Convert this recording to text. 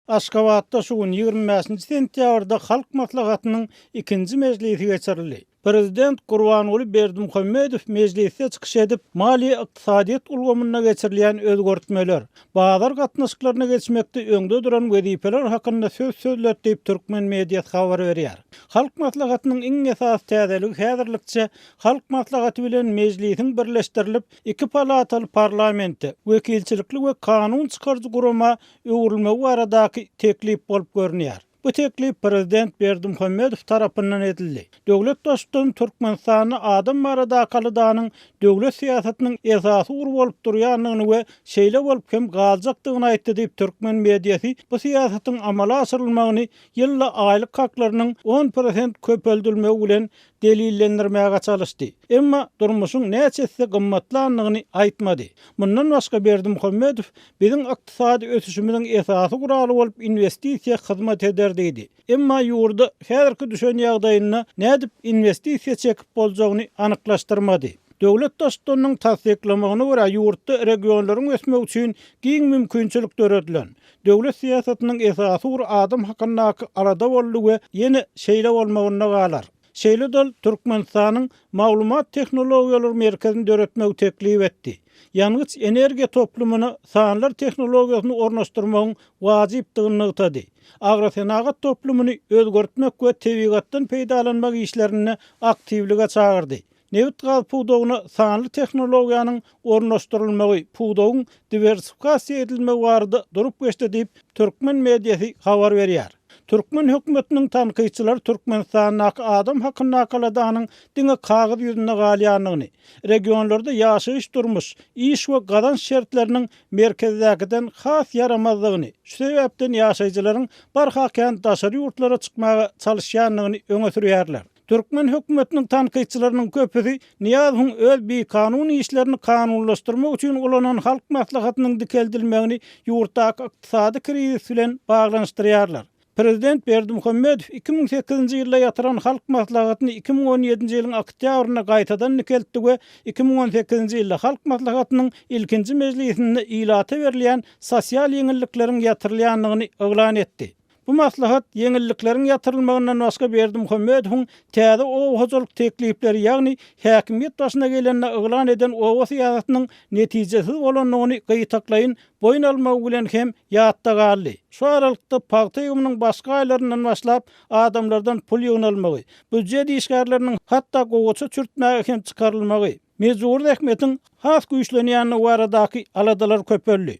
Aşgabatda şu gün 25 sentýabrda Halk Maslahatynyň 2-nji mejlisi geçirildi. Prezident Gurbanuly Berdimuhammedow mejlisde çykyş edip, maliýe ykdysadyýet ulgamyna geçirilýän özgertmeler, bazar gatnaşyklaryna geçmekde öňde duran wezipeler hakynda söz sözledi diýip türkmen mediýasy habar berýär. Halk Maslahatynyň iň esas täzeligi häzirlikçe Halk Maslahaty bilen mejlisiň birleşdirilip, iki palataly parlamenti, wekilçilikli we kanun çykarjy gurama öwrülmegi baradaky teklip bolup görünýär. Bu teklip Prezident Berdimuhammedow tarapyndan edildi. Döwlet dostuny Türkmenistany adam barada kalydygynyň döwlet siýasatynyň esasy ur bolup durýanlygyny we şeýle bolup hem galjakdygyny aýtdy diýip türkmen mediýasy bu siýasatyň amala asyrylmagyny ýylla aýlyk haklarynyň 10% köpeldilmegi bilen delillendirmäge çalışdy. Emma durmuşyň näçesi gymmatlanlygyny aýtmady. Mundan başga Berdimuhammedow biziň ykdysady ösüşimiziň esasy guraly bolup investisiýa hyzmat eder diýdi. Emma ýurda häzirki düşen ýagdaýyna nädip investisiýa çekip boljagyny anyklaşdyrmady. Döwlet dostlarynyň tasdiklamagyna görä ýurtda regionlaryň ösmegi üçin giň mümkinçilik döredilen. Döwlet siýasatynyň esasy ur adam hakyndaky arada boldy we ýene şeýle bolmagyna galar. Şeýle dol Türkmenistanyň maglumat tehnologiýalary merkezini döretmegi teklip etdi. Ýalňyz energiýa toplumyny sanlar tehnologiýasyny ornaşdyrmagyň wajypdygyny ýytady. Agrosenagat toplumyny özgertmek we tebigatdan peýdalanmak işlerini aktiwlige çağırdy. Newit gaz puwdogyny sanly tehnologiýanyň ornaşdyrylmagy, puwdogyň diversifikasiýa edilmegi barada durup geçdi diýip türkmen mediýasy habar berýär. Türkmen hökümetiniň tanqyçylary Türkmenistanyň adam hakyna kaladanyň diňe kagyz ýüzüne galýanlygyny, regionlarda ýaşaýyş durmuş, iş we gazanç şertleriniň merkezdäkinden has ýaramazlygyny, şu sebäpden ýaşaýjylaryň barhakan daşary ýurtlara çykmaga çalışýanlygyny öňe sürýärler. Türkmen hökümetiniň tanqyçylarynyň köpüsi Niýazowyň öz bir kanuny işlerini kanunlaşdyrmak üçin ulanan Halk Maslahatynyň dikeldilmegini ýurtdaky ykdysady krizis bilen baglanyşdyrýarlar. Prezident Berdimuhammedow 2008-nji ýylda ýatyran Halk Maslahatyny 2017-nji ýylyň oktýabryna gaýtadan nikeltdi we 2018-nji ýylda Halk Maslahatynyň ilkinji mejlisinde ilata berilýän sosial ýeňillikleriň ýatyrylýanlygyny oglan etdi. Bu maslahat ýeňillikleriň ýatyrylmagyndan başga Berdimuhammedowyň täze owajalyk teklipleri, ýagny häkimiýet başyna gelende oglan eden owa siýasatynyň netijesi bolanlygyny gyýtaklaýyn boyun almagy bilen hem ýatda galdy. Şu aralykda paýta ýygynyň başga aýlaryndan başlap adamlardan pul ýygnalmagy, büdjet işgärleriniň hatda gowaça çürtmäge hem çykarylmagy, mejburi häkimetiň has güýçlenýänligi baradaky aladalar köpeldi.